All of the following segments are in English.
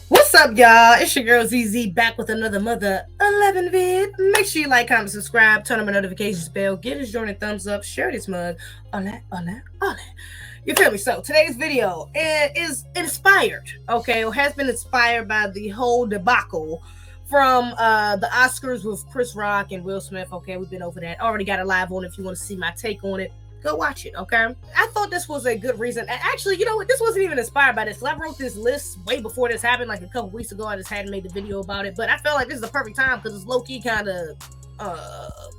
What's up, y'all? It's your girl Zeze back with another Mother 11 vid. Make sure you like, comment, subscribe, turn on my notifications bell, give this joint a thumbs up, share this mug, all that, all that, all that. You feel me? So today's video is inspired, okay, or has been inspired by the whole debacle from the Oscars with Chris Rock and Will Smith. Okay, we've been over that. Already got a live on it. If you want to see my take on it, go watch it, okay? I thought this was a good reason. Actually, you know what? This wasn't even inspired by this. I wrote this list way before this happened, like a couple weeks ago. I just hadn't made the video about it, but I felt like this is the perfect time because it's low-key kind of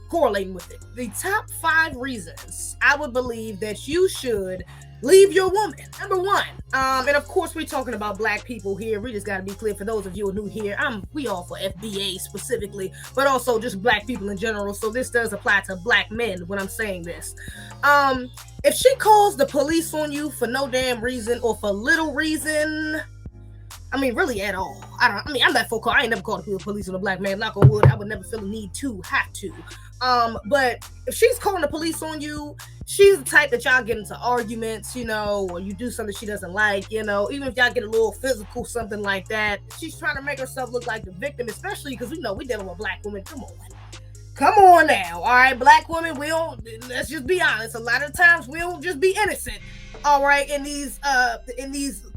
correlating with it. The top 5 reasons I would believe that you should leave your woman. Number 1, and of course we're talking about black people here. We just got to be clear for those of you who are new here. We all for FBA specifically, but also just black people in general. So this does apply to black men when I'm saying this. If she calls the police on you for no damn reason or for little reason, I mean, really at all. I'm not for call. I ain't never called the police on a black man. Knock on wood. I would never feel the need to have to. But if she's calling the police on you, she's the type that y'all get into arguments, or you do something she doesn't like, even if y'all get a little physical, something like that. She's trying to make herself look like the victim, especially because we dealing with black women. Come on now, all right, black women, let's just be honest. A lot of times we don't just be innocent, all right, in these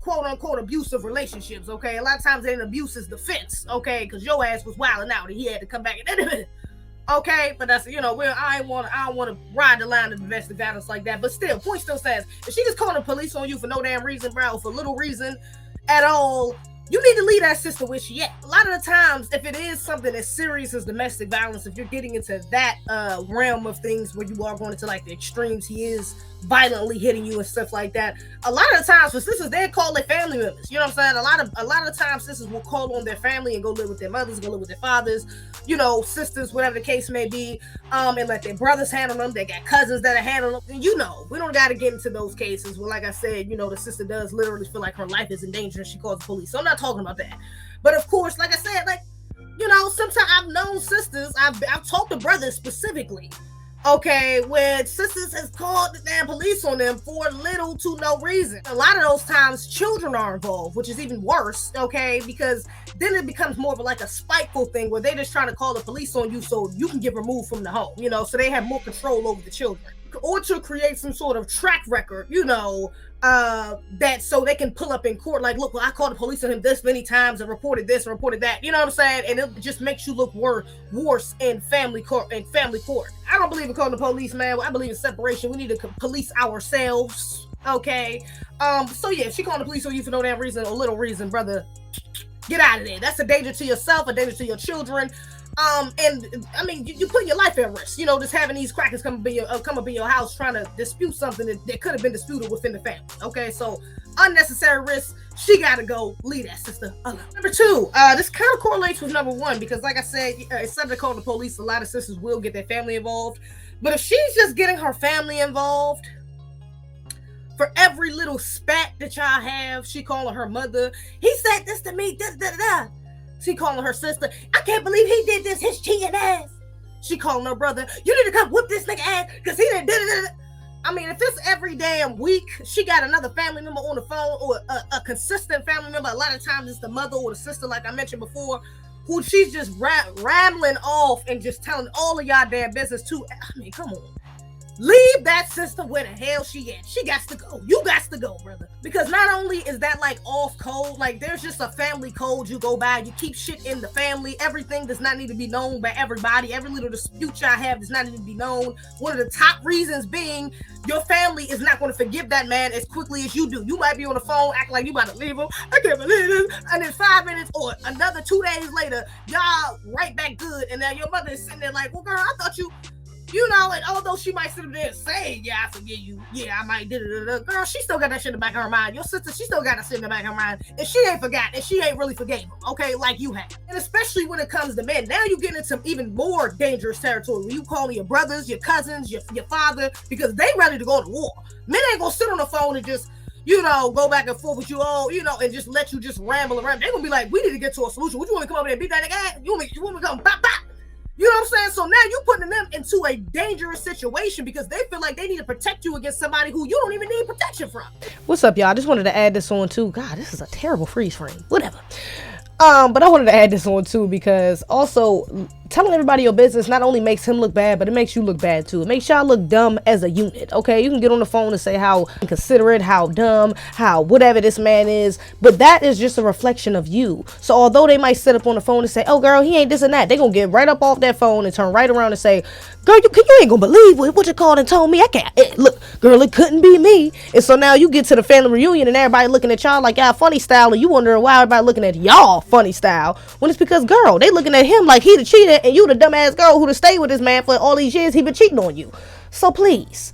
quote unquote abusive relationships, okay? A lot of times an abuse is defense, okay, because your ass was wilding out and he had to come back and okay, but that's, I don't want to ride the line of domestic violence like that, but still, point still stands. If she just calling the police on you for no damn reason, bro, or for little reason at all, you need to leave that sister where she at. A lot of the times, if it is something as serious as domestic violence, if you're getting into that realm of things where you are going into like the extremes, he is violently hitting you and stuff like that. A lot of the times for sisters, they call their family members. You know what I'm saying? A lot of times sisters will call on their family and go live with their mothers, go live with their fathers, sisters, whatever the case may be, and let their brothers handle them. They got cousins that are handling them. We don't got to get into those cases where, like I said, the sister does literally feel like her life is in danger and she calls the police. So I'm not talking about that. But of course, like I said, sometimes I've known sisters, I've talked to brothers specifically, okay, when sisters has called the damn police on them for little to no reason. A lot of those times children are involved, which is even worse, okay, because then it becomes more of like a spiteful thing where they're just trying to call the police on you so you can get removed from the home, so they have more control over the children, or to create some sort of track record, that so they can pull up in court like, look, well, I called the police on him this many times and reported this and reported that, you know what I'm saying? And it just makes you look worse in family court. I don't believe in calling the police, man. I believe in separation. We need to police ourselves, okay? So yeah, if she calling the police on you for no damn reason or little reason, brother, get out of there. That's a danger to yourself, a danger to your children. And I mean, you put your life at risk, just having these crackers come up in your house trying to dispute something that could have been disputed within the family. Okay, so unnecessary risk. She gotta go. Leave that sister alone. Number 2, this kind of correlates with number 1 because, like I said, instead of calling the police, a lot of sisters will get their family involved. But if she's just getting her family involved for every little spat that y'all have, she calling her mother. He said this to me. She calling her sister. I can't believe he did this. His cheating ass. She calling her brother. You need to come whoop this nigga ass because he didn't. I mean, if it's every damn week, she got another family member on the phone or a consistent family member. A lot of times it's the mother or the sister, like I mentioned before, who she's just rambling off and just telling all of y'all damn business to. I mean, come on. Leave that sister where the hell she at. She got to go. You got to go, brother. Because not only is that like off code, like there's just a family code you go by. You keep shit in the family. Everything does not need to be known by everybody. Every little dispute y'all have does not need to be known. One of the top reasons being your family is not going to forgive that man as quickly as you do. You might be on the phone acting like you about to leave him. I can't believe this. And then 5 minutes or another 2 days later, y'all right back good. And now your mother is sitting there like, well, girl, I thought you... and although she might sit up there and say, yeah, I forgive you, yeah, I might did it, girl, she still got that shit in the back of her mind. Your sister, she still got that shit in the back of her mind, and she ain't forgot, and she ain't really forgave him, okay, like you have. And especially when it comes to men, now you get into even more dangerous territory when you calling your brothers, your cousins, your father, because they ready to go to war. Men ain't gonna sit on the phone and just, go back and forth with you all, and just let you just ramble around. They gonna be like, we need to get to a solution. Would you want me to come over there and beat that nigga ass? You want me to come pop? You know what I'm saying? So now you putting them into a dangerous situation because they feel like they need to protect you against somebody who you don't even need protection from. What's up, y'all? I just wanted to add this on too. God, this is a terrible freeze frame. Whatever. But I wanted to add this on too because also telling everybody your business not only makes him look bad, but it makes you look bad too. It makes y'all look dumb as a unit, okay? You can get on the phone and say how inconsiderate, how dumb, how whatever this man is, but that is just a reflection of you. So although they might sit up on the phone and say, oh girl, he ain't this and that, they gonna get right up off that phone and turn right around and say, girl, you ain't gonna believe what you called and told me. I can't, look, girl, it couldn't be me. And so now you get to the family reunion and everybody looking at y'all like y'all funny style, and you wondering why everybody looking at y'all funny style, when it's because, girl, they looking at him like he the cheater and you the dumbass girl who to stay with this man for all these years he been cheating on you. So please,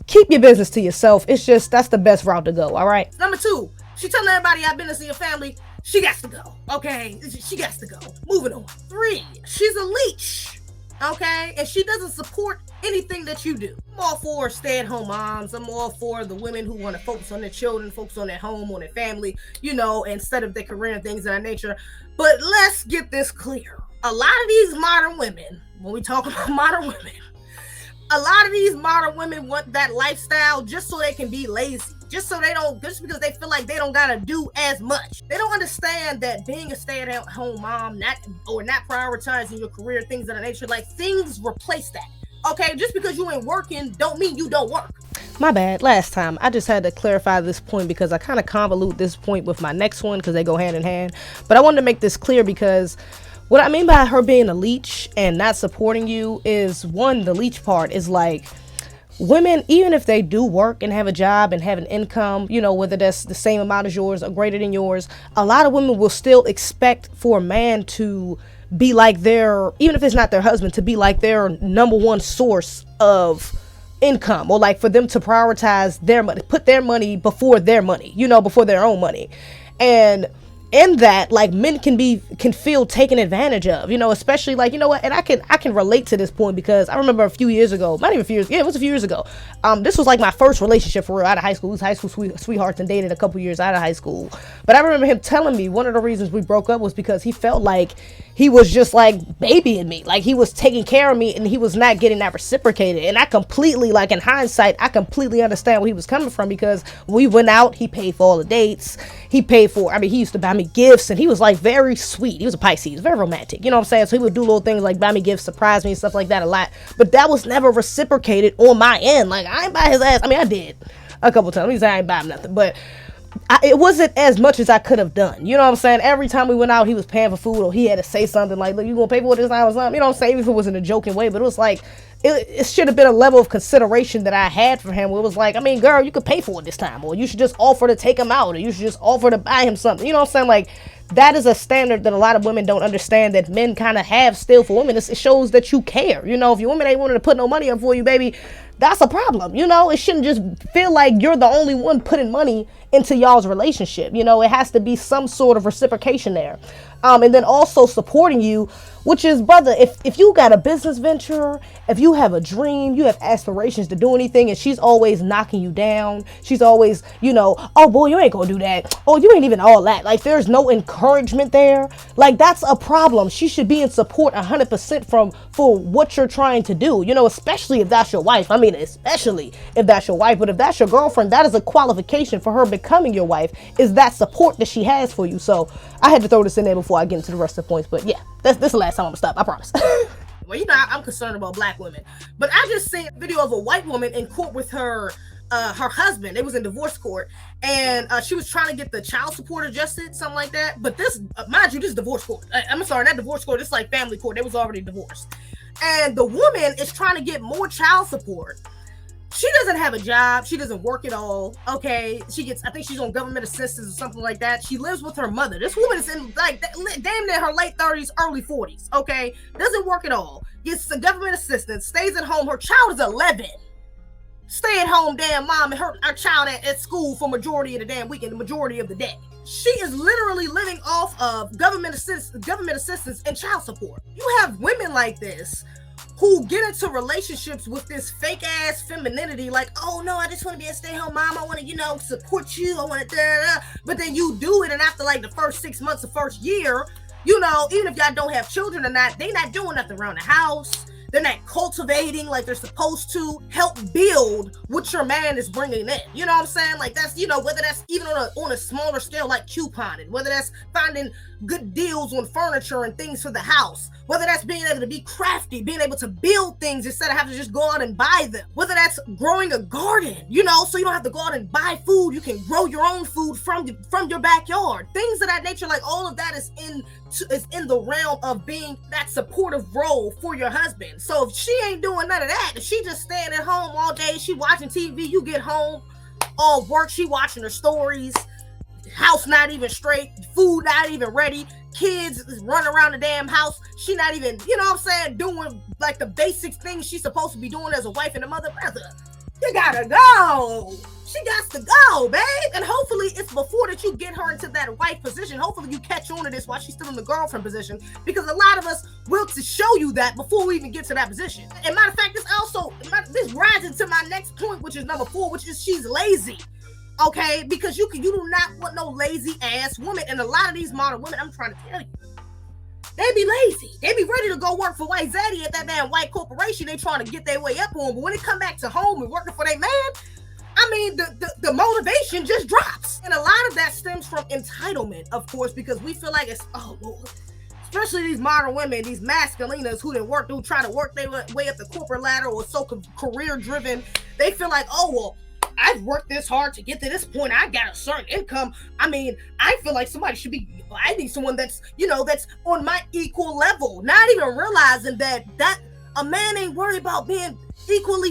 keep your business to yourself. It's just, that's the best route to go, all right? Number 2, she telling everybody I've been to see your family. She got to go, okay? She got to go. Moving on. 3, she's a leech, okay? And she doesn't support anything that you do. I'm all for stay-at-home moms. I'm all for the women who want to focus on their children, focus on their home, on their family, you know, instead of their career and things of that nature. But let's get this clear. A lot of these modern women, when we talk about modern women, a lot of these modern women want that lifestyle just so they can be lazy. Just because they feel like they don't gotta do as much. They don't understand that being a stay-at-home mom, not prioritizing your career, things of that nature, like things replace that. Okay, just because you ain't working don't mean you don't work. My bad. Last time, I just had to clarify this point because I kind of convolute this point with my next one because they go hand in hand. But I wanted to make this clear because what I mean by her being a leech and not supporting you is, one, the leech part is like, women, even if they do work and have a job and have an income, you know, whether that's the same amount as yours or greater than yours, a lot of women will still expect for a man to be like their, even if it's not their husband, to be like their number one source of income, or like for them to prioritize their money, put their money before their money, you know, before their own money. And in that, like, men can feel taken advantage of, you know, especially like, you know what, and I can relate to this point because I remember a few years ago, not even a few years, yeah, it was a few years ago. This was like my first relationship for real out of high school. We was high school sweethearts and dated a couple years out of high school. But I remember him telling me one of the reasons we broke up was because he felt like he was just like babying me, like he was taking care of me and he was not getting that reciprocated. And I completely, like in hindsight, I completely understand where he was coming from because we went out, he paid for all the dates, he paid for, I mean, he used to buy me gifts and he was like very sweet. He was a Pisces, very romantic, you know what I'm saying? So he would do little things like buy me gifts, surprise me and stuff like that a lot. But that was never reciprocated on my end. Like, I ain't buy his ass. I mean, I did a couple times. Let me say I ain't buy him nothing, but it wasn't as much as I could have done. You know what I'm saying? Every time we went out, he was paying for food, or he had to say something like, look, you gonna pay for this time or something? You know what I'm saying? Even if it was in a joking way, but it was like, it should have been a level of consideration that I had for him where it was like, I mean, girl, you could pay for it this time, or you should just offer to take him out, or you should just offer to buy him something. You know what I'm saying? Like, that is a standard that a lot of women don't understand that men kind of have still for women. It shows that you care. You know, if your woman ain't willing to put no money up for you, baby, that's a problem. You know, it shouldn't just feel like you're the only one putting money into y'all's relationship. You know, it has to be some sort of reciprocation there. And then also supporting you, which is, brother, if you got a business venture, if you have a dream, you have aspirations to do anything, and she's always knocking you down, she's always, you know, oh boy, you ain't gonna do that, oh, you ain't even all that, like there's no encouragement there, like that's a problem. She should be in support 100% for what you're trying to do, you know, especially if that's your wife. I mean, especially if that's your wife, but if that's your girlfriend, that is a qualification for her becoming your wife, is that support that she has for you. So I had to throw this in there before I get into the rest of the points, but yeah, this is the last time I'm gonna stop, I promise. Well, you know, I'm concerned about black women, but I just seen a video of a white woman in court with her husband. It was in divorce court, and she was trying to get the child support adjusted, something like that. But this, mind you, this is divorce court. I'm sorry, not divorce court. It's like family court. They was already divorced, and the woman is trying to get more child support. She doesn't have a job. She doesn't work at all. Okay. I think she's on government assistance or something like that. She lives with her mother. This woman is in like damn near her late 30s, early 40s. Okay. Doesn't work at all. Gets the government assistance, stays at home. Her child is 11. Stay at home damn mom, and her child at school for majority of the damn weekend, the majority of the day. She is literally living off of government assistance and child support. You have women like this who get into relationships with this fake ass femininity, like, oh no, I just want to be a stay-home mom, I want to, you know, support you, I want to, but then you do it, and after like the first 6 months, the first year, You know, even if y'all don't have children or not, they not doing nothing around the house. They're not cultivating like they're supposed to help build what your man is bringing in. You know what I'm saying? Like that's, you know, whether that's even on a smaller scale like couponing, whether that's finding good deals on furniture and things for the house, whether that's being able to be crafty, being able to build things instead of having to just go out and buy them, whether that's growing a garden, you know, so you don't have to go out and buy food. You can grow your own food from your backyard. Things of that nature, like all of that is in the realm of being that supportive role for your husband. So if she ain't doing none of that, if she just staying at home all day, she watching TV, you get home, all work, she watching her stories, house not even straight, food not even ready, kids running around the damn house, she not even, you know what I'm saying, doing like the basic things she's supposed to be doing as a wife and a mother. Brother, you gotta go. She got to go, babe. And hopefully it's before that you get her into that wife position. Hopefully you catch on to this while she's still in the girlfriend position, because a lot of us will to show you that before we even get to that position. And matter of fact, this rides into my next point, which is number 4, which is she's lazy. Okay, because you do not want no lazy ass woman. And a lot of these modern women, I'm trying to tell you, they be lazy. They be ready to go work for white Zeze at that damn white corporation they trying to get their way up on. But when they come back to home and working for their man, I mean, the motivation just drops. And a lot of that stems from entitlement, of course, because we feel like it's, oh, Lord. Especially these modern women, these masculinas who try to work their way up the corporate ladder or so career driven. They feel like, oh, well, I've worked this hard to get to this point. I got a certain income. I mean, I feel like I need someone that's, you know, that's on my equal level. Not even realizing that a man ain't worried about being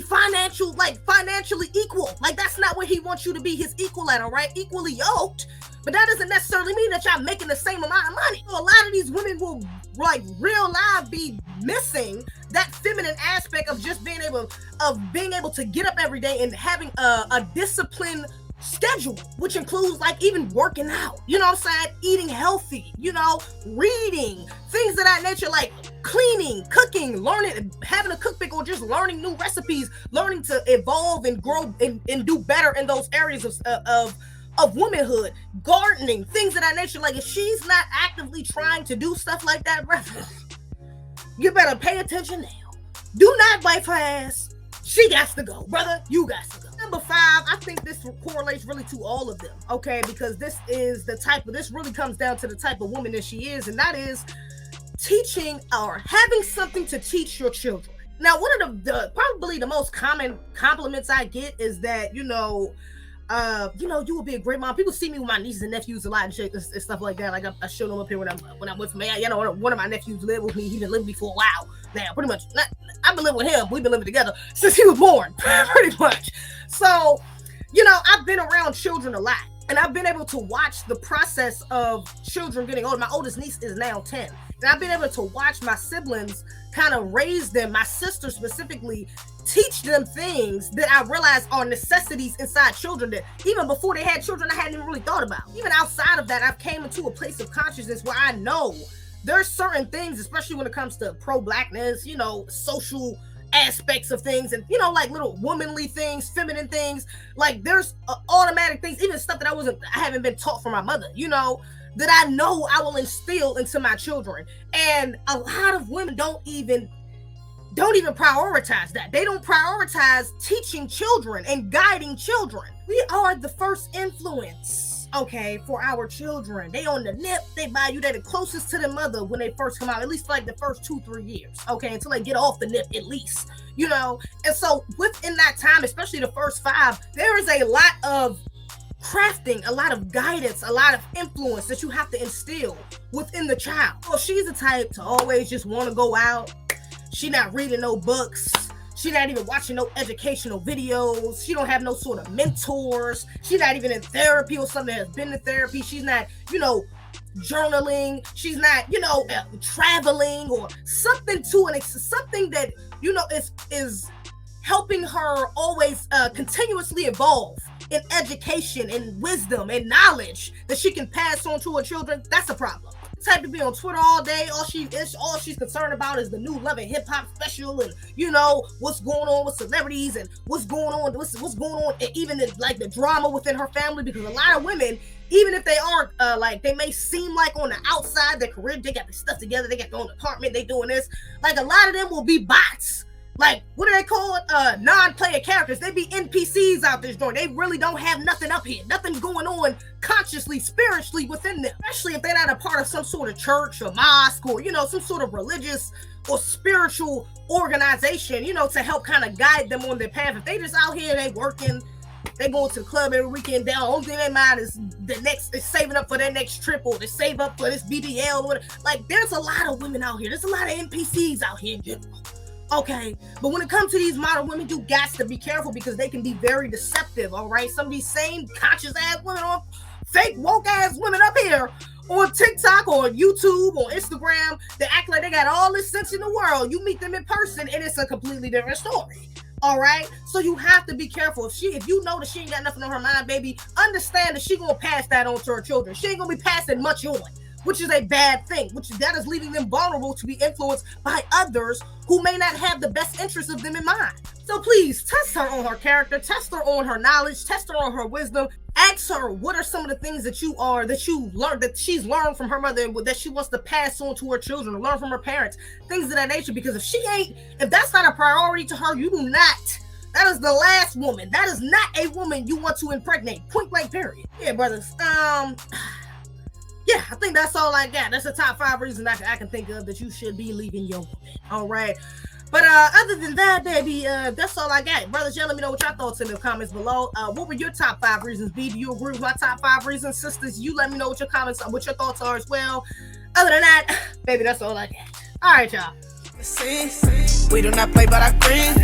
financially equal. Like that's not where he wants you to be his equal at, all right? Equally yoked. But that doesn't necessarily mean that y'all making the same amount of money. So a lot of these women will, like, real life be missing that feminine aspect of just being able to get up every day and having a disciplined schedule, which includes like even working out, you know what I'm saying, eating healthy, you know, reading, things of that nature, like cleaning, cooking, learning, having a cookbook, or just learning new recipes, learning to evolve and grow and do better in those areas of womanhood, gardening, things of that nature. Like if she's not actively trying to do stuff like that, you better pay attention now. Do not wipe her ass. She got to go, brother. You got to go. Number 5, I think this correlates really to all of them, okay? Because this really comes down to the type of woman that she is, and that is teaching or having something to teach your children. Now, one of the probably the most common compliments I get is that, you know, you would be a great mom. People see me with my nieces and nephews a lot and shit and stuff like that. Like I show them up here when I'm with me. You know, one of my nephews lived with me. He's been living with me for a while now. Pretty much, I've been living with him. We've been living together since he was born, pretty much. So, you know, I've been around children a lot, and I've been able to watch the process of children getting older. My oldest niece is now 10, and I've been able to watch my siblings kind of raise them. My sister specifically, teach them things that I realized are necessities inside children that even before they had children, I hadn't even really thought about. Even outside of that, I've came into a place of consciousness where I know there's certain things, especially when it comes to pro-blackness, you know, social aspects of things, and, you know, like little womanly things, feminine things, like there's automatic things, even stuff that I haven't been taught from my mother, you know, that I know I will instill into my children. And a lot of women don't even prioritize that. They don't prioritize teaching children and guiding children. We are the first influence, okay, for our children. They on the nip, they buy you, they're the closest to their mother when they first come out, at least for like the first 2-3 years, okay, until they get off the nip at least, you know. And so within that time, especially the first 5, there is a lot of crafting, a lot of guidance, a lot of influence that you have to instill within the child. So if she's the type to always just want to go out, she not reading no books, she not even watching no educational videos, she don't have no sort of mentors, she's not even in therapy or something that has been in therapy, she's not, you know, journaling, she's not, you know, traveling or something something that, you know, is helping her always continuously evolve in education and wisdom and knowledge that she can pass on to her children. That's a problem. Type to be on Twitter all day. All she's concerned about is the new Love and Hip Hop special, and you know what's going on with celebrities and what's going on, and even like the drama within her family. Because a lot of women, even if they aren't like, they may seem like on the outside their career, they got their stuff together, they got their own apartment, they doing this. Like a lot of them will be bots. Like, what do they call it? Non-player characters. They be NPCs out this joint. They really don't have nothing up here. Nothing going on consciously, spiritually within them. Especially if they're not a part of some sort of church or mosque or, you know, some sort of religious or spiritual organization, you know, to help kind of guide them on their path. If they just out here, they working, they going to the club every weekend, the only thing they mind is is saving up for their next trip, or to save up for this BBL or whatever. Like, there's a lot of women out here. There's a lot of NPCs out here in general. Okay, but when it comes to these modern women, you got to be careful because they can be very deceptive, all right? Some of these same conscious-ass women, or fake woke-ass women up here on TikTok or YouTube or Instagram, they act like they got all this sense in the world. You meet them in person, and it's a completely different story, all right? So you have to be careful. If you know that she ain't got nothing on her mind, baby, understand that she gonna pass that on to her children. She ain't gonna be passing much on, which is a bad thing, that is leaving them vulnerable to be influenced by others who may not have the best interests of them in mind. So please, test her on her character, test her on her knowledge, test her on her wisdom. Ask her, what are some of the things that she's learned from her mother and that she wants to pass on to her children or learn from her parents, things of that nature. Because if that's not a priority to her, you do not. That is the last woman. That is not a woman you want to impregnate. Point blank, period. Yeah, brothers. Yeah, I think that's all I got. That's the top 5 reasons I can think of that you should be leaving your woman. All right. But other than that, baby, that's all I got. Brothers, y'all let me know what y'all thoughts in the comments below. What were your top 5 reasons be? Do you agree with my top 5 reasons? Sisters, you let me know what your thoughts are as well. Other than that, baby, that's all I got. All right, y'all. We do not play by our friends.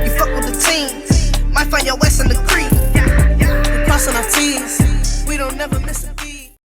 You fuck with the team. Might find your West in the creek. We crossing our T's. We don't never miss a beat.